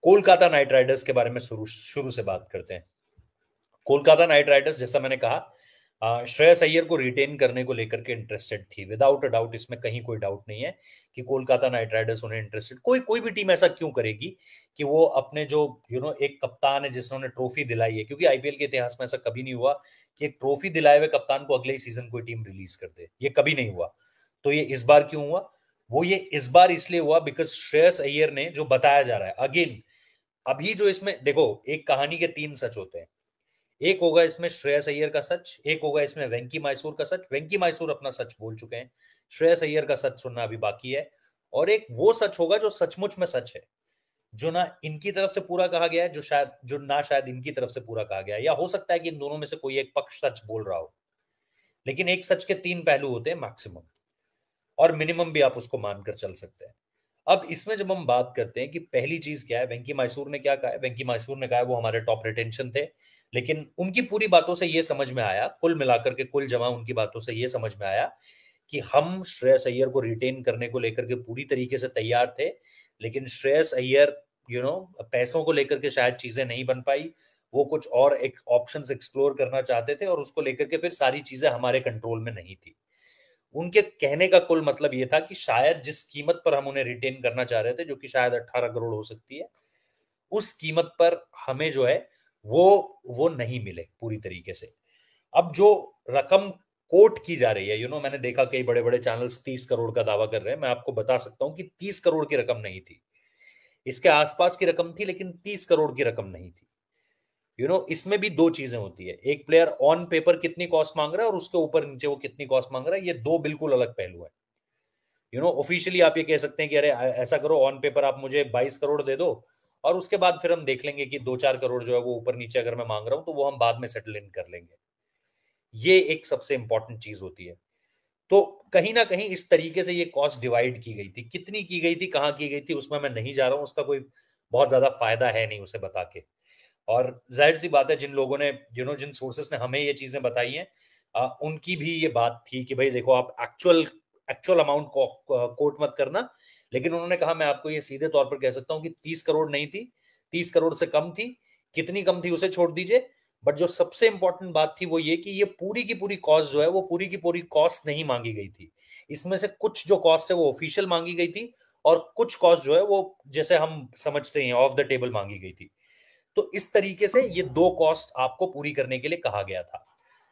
Kolkata night Riders के बारे में शुरू शुरू से बात करते हैं। कोलकाता नाइट राइडर्स, जैसा मैंने कहा, श्रेयस अय्यर को रिटेन करने को लेकर के इंटरेस्टेड थी, विदाउट अ डाउट। इसमें कहीं कोई डाउट नहीं है कि कोलकाता नाइट राइडर्स उन्हें इंटरेस्टेड, कोई कोई भी टीम ऐसा क्यों करेगी कि वो अपने जो एक कप्तान है जिसने ट्रॉफी दिलाई है, क्योंकि आईपीएल के इतिहास में ऐसा कभी नहीं हुआ कि एक ट्रॉफी दिलाए हुए कप्तान को अगले ही सीजन कोई टीम रिलीज कर दे, ये कभी नहीं हुआ। तो ये इस बार क्यों हुआ? वो ये इस बार इसलिए हुआ बिकॉज श्रेयस अय्यर ने, जो बताया जा रहा है अगेन, अभी जो इसमें देखो, एक कहानी के तीन सच होते हैं। एक होगा इसमें श्रेयस अय्यर का सच, एक होगा इसमें वेंकी मैसूर का सच। वेंकी मैसूर अपना सच बोल चुके हैं, श्रेयस अय्यर का सच सुनना अभी बाकी है। और एक वो सच होगा जो सचमुच में सच है, जो ना इनकी तरफ से पूरा कहा गया है, जो ना शायद इनकी तरफ से पूरा कहा गया है, या हो सकता है कि इन दोनों में से कोई एक पक्ष सच बोल रहा हो। लेकिन एक सच के तीन पहलू होते हैं मैक्सिमम, और मिनिमम भी आप उसको मानकर चल सकते हैं। अब इसमें जब हम बात करते हैं कि पहली चीज क्या है, वेंकी मैसूर ने क्या कहा है? वेंकी मैसूर ने कहा है वो हमारे टॉप रिटेंशन थे, लेकिन उनकी पूरी बातों से ये समझ में आया, कुल मिलाकर के कुल जमा उनकी बातों से ये समझ में आया कि हम श्रेयस अय्यर को रिटेन करने को लेकर के पूरी तरीके से तैयार थे, लेकिन श्रेयस अय्यर पैसों को लेकर के शायद चीजें नहीं बन पाई। वो कुछ और एक ऑप्शंस एक्सप्लोर करना चाहते थे, और उसको लेकर के फिर सारी चीजें हमारे कंट्रोल में नहीं थी। उनके कहने का कुल मतलब ये था कि शायद जिस कीमत पर हम उन्हें रिटेन करना चाह रहे थे, जो कि शायद 18 करोड़ हो सकती है, उस कीमत पर हमें जो है वो नहीं मिले पूरी तरीके से। अब जो रकम कोट की जा रही है, मैंने देखा कई बड़े बड़े चैनल्स 30 करोड़ का दावा कर रहे हैं। मैं आपको बता सकता हूं कि 30 करोड़ की रकम नहीं थी, इसके आसपास की रकम थी, लेकिन 30 करोड़ की रकम नहीं थी। इसमें भी दो चीजें होती है, एक प्लेयर ऑन पेपर कितनी कॉस्ट मांग रहा है और उसके ऊपर नीचे वो कितनी कॉस्ट मांग रहा है, ये दो बिल्कुल अलग पहलू है। ऑफिशियली आप ये कह सकते हैं कि अरे ऐसा करो, ऑन पेपर आप मुझे 22 करोड़ दे दो, और उसके बाद फिर हम देख लेंगे कि 2-4 करोड़ जो है वो ऊपर नीचे अगर मैं मांग रहा हूं तो वो हम बाद में सेटल इन कर लेंगे। ये एक सबसे इंपॉर्टेंट चीज होती है। तो कहीं ना कहीं इस तरीके से ये कॉस्ट डिवाइड की गई थी। कितनी की गई थी, कहां की गई थी, उसमें मैं नहीं जा रहा हूं, उसका कोई बहुत ज्यादा फायदा है नहीं उसे बता के। और जाहिर सी बात है, जिन लोगों ने जिन सोर्सेस ने हमें ये चीजें बताई हैं, उनकी भी ये बात थी कि भाई देखो, आप एक्चुअल एक्चुअल अमाउंट को कोट मत करना। लेकिन उन्होंने कहा, मैं आपको ये सीधे तौर पर कह सकता हूं कि 30 करोड़ नहीं थी, 30 करोड़ से कम थी। कितनी कम थी उसे छोड़ दीजिए, बट जो सबसे इंपॉर्टेंट बात थी वो ये कि ये पूरी की पूरी कॉस्ट जो है वो पूरी की पूरी कॉस्ट नहीं मांगी गई थी। इसमें से कुछ जो कॉस्ट है वो ऑफिशियल मांगी गई थी, और कुछ कॉस्ट जो है वो, जैसे हम समझते हैं, ऑफ द टेबल मांगी गई थी। तो इस तरीके से ये दो कॉस्ट आपको पूरी करने के लिए कहा गया था।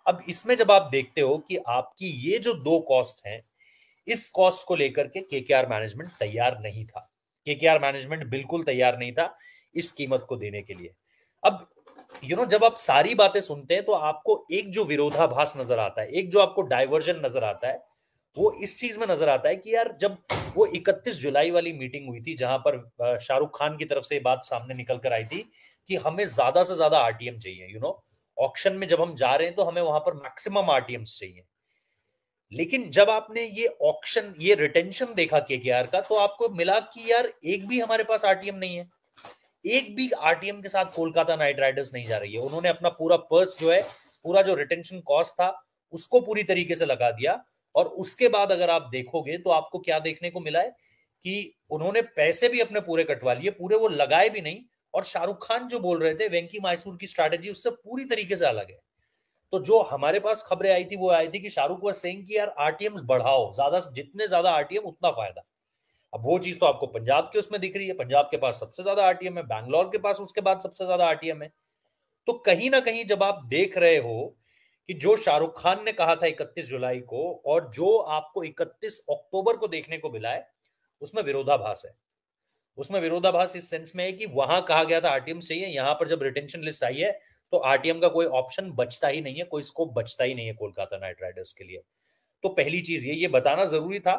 अब इसमें जब आप देखते हो कि आपकी ये जो दो कॉस्ट हैं, इस कॉस्ट को लेकर के केकेआर मैनेजमेंट तैयार नहीं था। केकेआर मैनेजमेंट बिल्कुल तैयार नहीं था इस कीमत को देने के लिए। अब जब आप सारी बातें सुनते हैं तो आपको एक जो विरोधाभास नजर आता है, एक जो आपको डाइवर्जन नजर आता है, वो इस चीज में नजर आता है कि यार, जब वो 31 जुलाई वाली मीटिंग हुई थी जहां पर शाहरुख खान की तरफ से बात सामने निकल कर आई थी कि हमें ज्यादा से ज्यादा आरटीएम चाहिए, ऑक्शन में जब हम जा रहे हैं तो हमें वहां पर मैक्सिमम आरटीएम्स चाहिए। लेकिन जब आपने ये ऑक्शन, ये रिटेंशन देखा केकेआर का, तो आपको मिला कि यार एक भी हमारे पास आरटीएम नहीं है। एक भी आरटीएम के साथ कोलकाता नाइट राइडर्स नहीं जा रही है। उन्होंने अपना पूरा पर्स जो है, पूरा जो रिटेंशन कॉस्ट था, उसको पूरी तरीके से लगा दिया। और उसके बाद अगर आप देखोगे तो आपको क्या देखने को मिला है कि उन्होंने पैसे भी अपने पूरे कटवा लिए, पूरे वो लगाए भी नहीं। और शाहरुख खान जो बोल रहे थे, वेंकी मैसूर की स्ट्रैटेजी उससे पूरी तरीके से अलग है। तो जो हमारे पास खबरें आई थी वो आई थी कि शाहरुख वाज सेइंग कि यार आरटीएम्स बढ़ाओ, ज्यादा, जितने ज्यादा आरटीएम उतना फायदा। अब वो चीज तो आपको पंजाब के उसमें दिख रही है, पंजाब के पास सबसे ज्यादा आरटीएम है, बैंगलोर के पास उसके बाद सबसे ज्यादा आरटीएम है। तो कहीं ना कहीं जब आप देख रहे हो कि जो शाहरुख खान ने कहा था 31 जुलाई को, और जो आपको 31 अक्टूबर को देखने को मिला है, उसमें विरोधाभास है। उसमें विरोधाभास इस सेंस में है कि वहां कहा गया था आरटीएम चाहिए, यहां पर जब रिटेंशन लिस्ट आई है तो आरटीएम का कोई ऑप्शन बचता ही नहीं है, कोई स्कोप बचता ही नहीं है कोलकाता नाइट राइडर्स के लिए। तो पहली चीज ये बताना जरूरी था,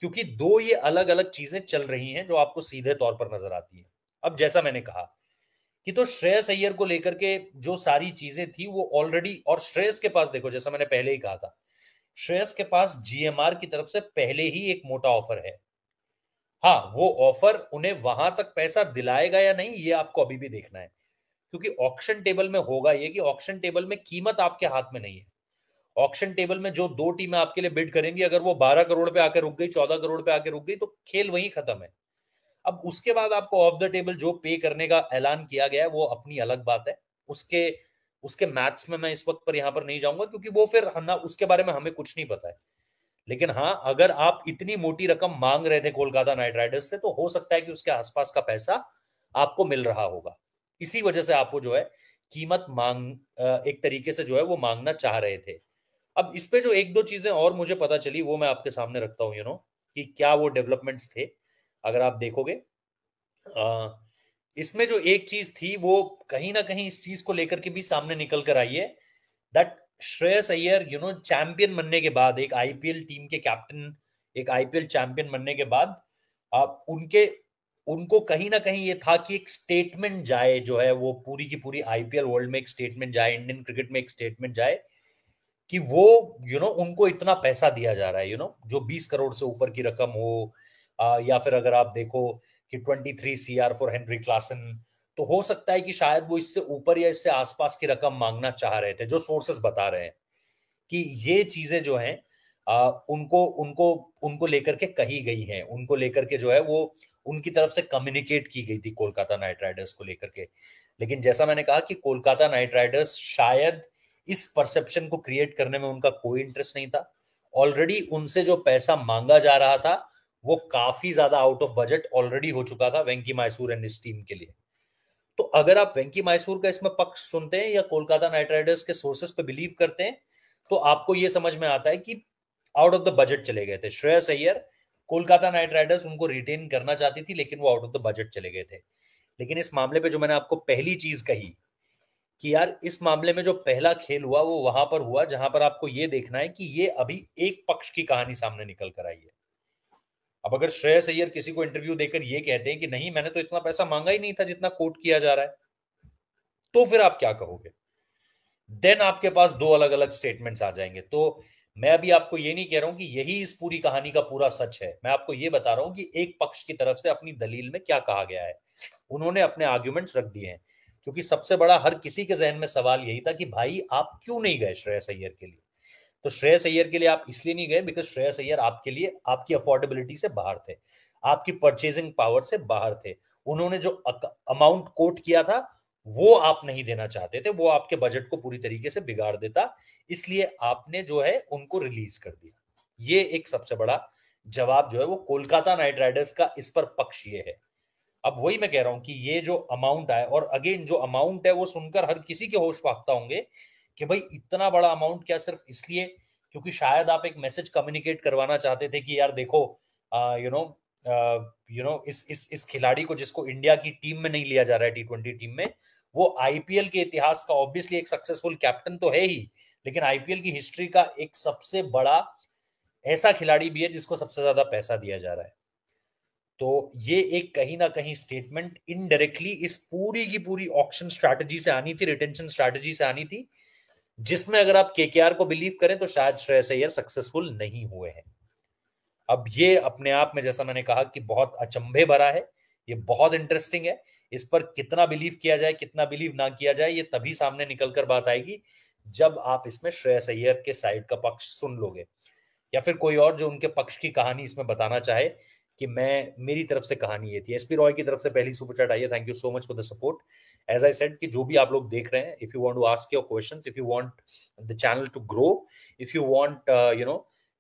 क्योंकि दो ये अलग अलग चीजें चल रही हैं जो आपको सीधे तौर पर नजर आती है। अब जैसा मैंने कहा कि तो श्रेयस अय्यर को लेकर के जो सारी चीजें थी वो ऑलरेडी, और श्रेयस के पास देखो, जैसा मैंने पहले ही कहा था, श्रेयस के पास जीएमआर की तरफ से पहले ही एक मोटा ऑफर है। हाँ, वो ऑफर उन्हें वहां तक पैसा दिलाएगा या नहीं, ये आपको अभी भी देखना है। क्योंकि ऑक्शन टेबल में होगा ये कि ऑक्शन टेबल में कीमत आपके हाथ में नहीं है। ऑक्शन टेबल में जो दो टीमें आपके लिए बिड करेंगी, अगर वो 12 करोड़ पे आके रुक गई, 14 करोड़ पे आके रुक गई, तो खेल वहीं खत्म है। अब उसके बाद आपको ऑफ द टेबल जो पे करने का ऐलान किया गया है वो अपनी अलग बात है। उसके उसके मैथ्स में मैं इस वक्त पर यहां पर नहीं जाऊंगा, क्योंकि वो फिर ना उसके बारे में हमें कुछ नहीं पता है। लेकिन हाँ, अगर आप इतनी मोटी रकम मांग रहे थे कोलकाता नाइट राइडर्स से, तो हो सकता है कि उसके आसपास का पैसा आपको मिल रहा होगा। इसी वजह से आपको जो है कीमत एक तरीके से जो है वो मांगना चाह रहे थे। अब इस पे जो एक दो चीजें और मुझे पता चली वो मैं आपके सामने रखता हूँ, कि क्या वो डेवलपमेंट्स थे। अगर आप देखोगे, इसमें जो एक चीज थी वो कहीं ना कहीं इस चीज को लेकर के भी सामने निकल कर आई है, दैट श्रेयस अय्यर चैंपियन बनने के बाद, एक आईपीएल टीम के कैप्टन, एक आईपीएल चैंपियन बनने के बाद, आप उनको कहीं ना कहीं ये था कि एक स्टेटमेंट जाए, जो है वो पूरी की पूरी आईपीएल वर्ल्ड में एक स्टेटमेंट जाए, इंडियन क्रिकेट में एक स्टेटमेंट जाए कि वो उनको इतना पैसा दिया जा रहा है, जो 20 करोड़ से ऊपर की रकम हो, या फिर अगर आप देखो कि 23 CR फॉर हेनरी क्लासन, तो हो सकता है कि शायद वो इससे ऊपर या इससे आसपास की रकम मांगना चाह रहे थे, जो सोर्सेस बता रहे हैं कि ये चीजें जो हैं उनको उनको उनको लेकर के कही गई हैं, उनको लेकर के जो है वो उनकी तरफ से कम्युनिकेट की गई थी कोलकाता नाइट राइडर्स को लेकर के। लेकिन जैसा मैंने कहा कि कोलकाता नाइट राइडर्स शायद इस परसेप्शन को क्रिएट करने में उनका कोई इंटरेस्ट नहीं था। ऑलरेडी उनसे जो पैसा मांगा जा रहा था वो काफी ज्यादा आउट ऑफ बजट ऑलरेडी हो चुका था वेंकी मैसूर एंड इस टीम के लिए। तो अगर आप वेंकी मैसूर का इसमें पक्ष सुनते हैं या कोलकाता नाइट राइडर्स के सोर्सेस पे बिलीव करते हैं, तो आपको यह समझ में आता है कि आउट ऑफ द बजट चले गए थे श्रेयस अय्यर। कोलकाता नाइट राइडर्स उनको रिटेन करना चाहती थी, लेकिन वो आउट ऑफ द बजट चले गए थे। लेकिन इस मामले पे जो मैंने आपको पहली चीज कही कि यार इस मामले में जो पहला खेल हुआ वो वहां पर हुआ जहां पर आपको ये देखना है कि ये अभी एक पक्ष की कहानी सामने निकल कर आई है। अब अगर श्रेयस अय्यर किसी को इंटरव्यू देकर ये कहते हैं कि नहीं, मैंने तो इतना पैसा मांगा ही नहीं था जितना कोट किया जा रहा है, तो फिर आप क्या कहोगे? देन आपके पास दो अलग अलग स्टेटमेंट्स आ जाएंगे। तो मैं अभी आपको ये नहीं कह रहा हूं कि यही इस पूरी कहानी का पूरा सच है, मैं आपको ये बता रहा हूं कि एक पक्ष की तरफ से अपनी दलील में क्या कहा गया है। उन्होंने अपने आर्ग्यूमेंट्स रख दिए हैं, क्योंकि सबसे बड़ा हर किसी के जहन में सवाल यही था कि भाई आप क्यों नहीं गए श्रेयस अय्यर के लिए। तो श्रेयस अय्यर के लिए आप इसलिए नहीं गए बिकॉज श्रेयस अय्यर आपके लिए आपकी अफोर्डेबिलिटी से बाहर थे, आपकी परचेजिंग पावर से बाहर थे। उन्होंने जो अमाउंट कोट किया था वो आप नहीं देना चाहते थे, वो आपके बजट को पूरी तरीके से बिगाड़ देता, इसलिए आपने जो है उनको रिलीज कर दिया। ये एक सबसे बड़ा जवाब जो है वो कोलकाता नाइट राइडर्स का इस पर पक्ष ये है। अब वही मैं कह रहा हूं कि ये जो अमाउंट है, और अगेन जो अमाउंट है वो सुनकर हर किसी के होश फाख्ता होंगे कि भाई इतना बड़ा अमाउंट क्या, सिर्फ इसलिए क्योंकि शायद आप एक मैसेज कम्युनिकेट करवाना चाहते थे कि यार देखो, इस खिलाड़ी को जिसको इंडिया की टीम में नहीं लिया जा रहा है, T20 टीम में, वो आईपीएल के इतिहास का ऑब्वियसली एक सक्सेसफुल कैप्टन तो है ही, लेकिन आईपीएल की हिस्ट्री का एक सबसे बड़ा ऐसा खिलाड़ी भी है जिसको सबसे ज्यादा पैसा दिया जा रहा है। तो ये एक कहीं ना कहीं स्टेटमेंट इनडायरेक्टली इस पूरी की पूरी ऑक्शन स्ट्रैटेजी से आनी थी, रिटेंशन स्ट्रैटेजी से आनी थी, जिसमें अगर आप केकेआर को बिलीव करें तो शायद श्रेयस अय्यर सक्सेसफुल नहीं हुए हैं। अब ये अपने आप में, जैसा मैंने कहा, कि बहुत अचंभे भरा है, ये बहुत इंटरेस्टिंग है। इस पर कितना बिलीव किया जाए, कितना बिलीव ना किया जाए, ये तभी सामने निकलकर बात आएगी जब आप इसमें श्रेयस अय्यर के साइड का पक्ष सुन लोगे, या फिर कोई और जो उनके पक्ष की कहानी इसमें बताना चाहे कि मैं, मेरी तरफ से कहानी ये थी। एसपी रॉय की तरफ से पहली सुपर चैट आई है, thank you so much for the support. As I said कि जो भी आप लोग देख रहे हैं, if you want to ask your questions, if you want the channel to grow, if you want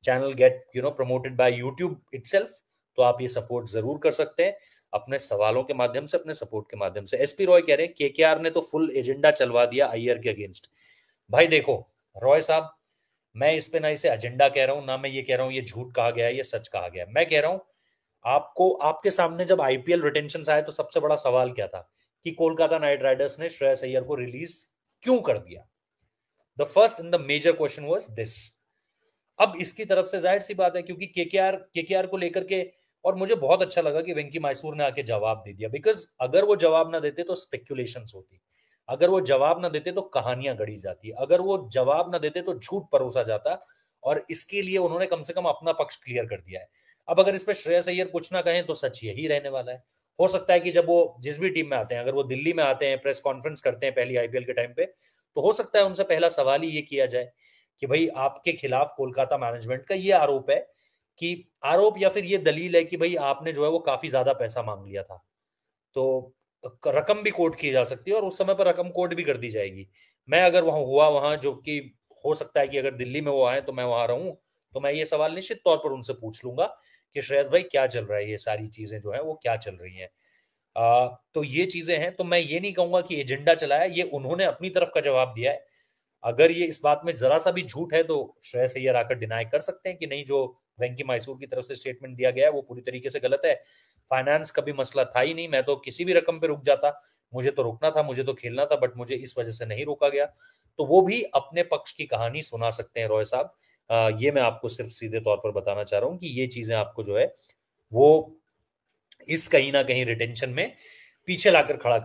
channel get promoted by YouTube itself, तो आप ये सपोर्ट जरूर कर सकते हैं अपने सवालों के माध्यम से, अपने सपोर्ट के माध्यम से। एसपी रॉय कह रहे हैं केकेआर ने तो फुल एजेंडा चलवा दिया अय्यर के अगेंस्ट। भाई देखो रॉय साहब, मैं इस पे ना इसे एजेंडा कह रहा हूं, ना मैं ये कह रहा हूं ये झूठ कहा गया है, ये सच कहा गया है। मैं कह रहा हूं आपको, आपके सामने जब आईपीएल रिटेंशन आए तो सबसे बड़ा सवाल क्या था कि कोलकाता नाइट राइडर्स ने श्रेयस अय्यर को रिलीज क्यों कर दिया। The first and the major question was this. अब इसकी तरफ से जाहिर सी बात है, क्योंकि केकेआर को लेकर के, और मुझे बहुत अच्छा लगा कि वेंकी मैसूर ने आके जवाब दे दिया, बिकॉज अगर वो जवाब ना देते तो स्पेक्यूलेशंस होती, अगर वो जवाब ना देते तो कहानियां गढ़ी जाती, अगर वो जवाब ना देते तो झूठ परोसा जाता, और इसके लिए उन्होंने कम से कम अपना पक्ष क्लियर कर दिया है। अब अगर इस पे श्रेयस अय्यर कुछ ना कहें तो सच यही रहने वाला है। हो सकता है कि जब वो जिस भी टीम में आते हैं, अगर वो दिल्ली में आते हैं, प्रेस कॉन्फ्रेंस करते हैं पहली आईपीएल के टाइम पे, तो हो सकता है उनसे पहला सवाल ही ये किया जाए कि भाई आपके खिलाफ कोलकाता मैनेजमेंट का ये आरोप है कि आरोप या फिर ये दलील है कि भाई आपने जो है वो काफी ज्यादा पैसा मांग लिया था, तो रकम भी कोट की जा सकती है और उस समय पर रकम कोट भी कर दी जाएगी। मैं अगर वहां हुआ वहां, जो कि हो सकता है कि अगर दिल्ली में वो आए तो मैं वहां रहूं, तो मैं ये सवाल निश्चित तौर पर उनसे पूछ लूंगा कि श्रेयस भाई क्या चल रहा है, ये सारी चीजें जो है वो क्या चल रही हैं। तो ये चीजें हैं, तो मैं ये नहीं कहूंगा कि एजेंडा चलाया, ये उन्होंने अपनी तरफ का जवाब दिया है। अगर ये इस बात में जरा सा भी झूठ है तो श्रेयस अय्यर आकर डिनाई कर सकते हैं कि नहीं, जो वेंकी मैसूर की तरफ से स्टेटमेंट दिया गया है वो पूरी तरीके से गलत है, फाइनेंस का भी मसला था ही नहीं, मैं तो किसी भी रकम पे रुक जाता, मुझे तो रुकना था, मुझे तो खेलना था, बट मुझे इस वजह से नहीं रोका गया। तो वो भी अपने पक्ष की कहानी सुना सकते हैं रॉय साहब। ये मैं आपको सिर्फ सीधे तौर पर बताना चाह रहा हूँ कि ये चीजें आपको जो है वो इस कहीं ना कहीं रिटेंशन में पीछे लाकर खड़ा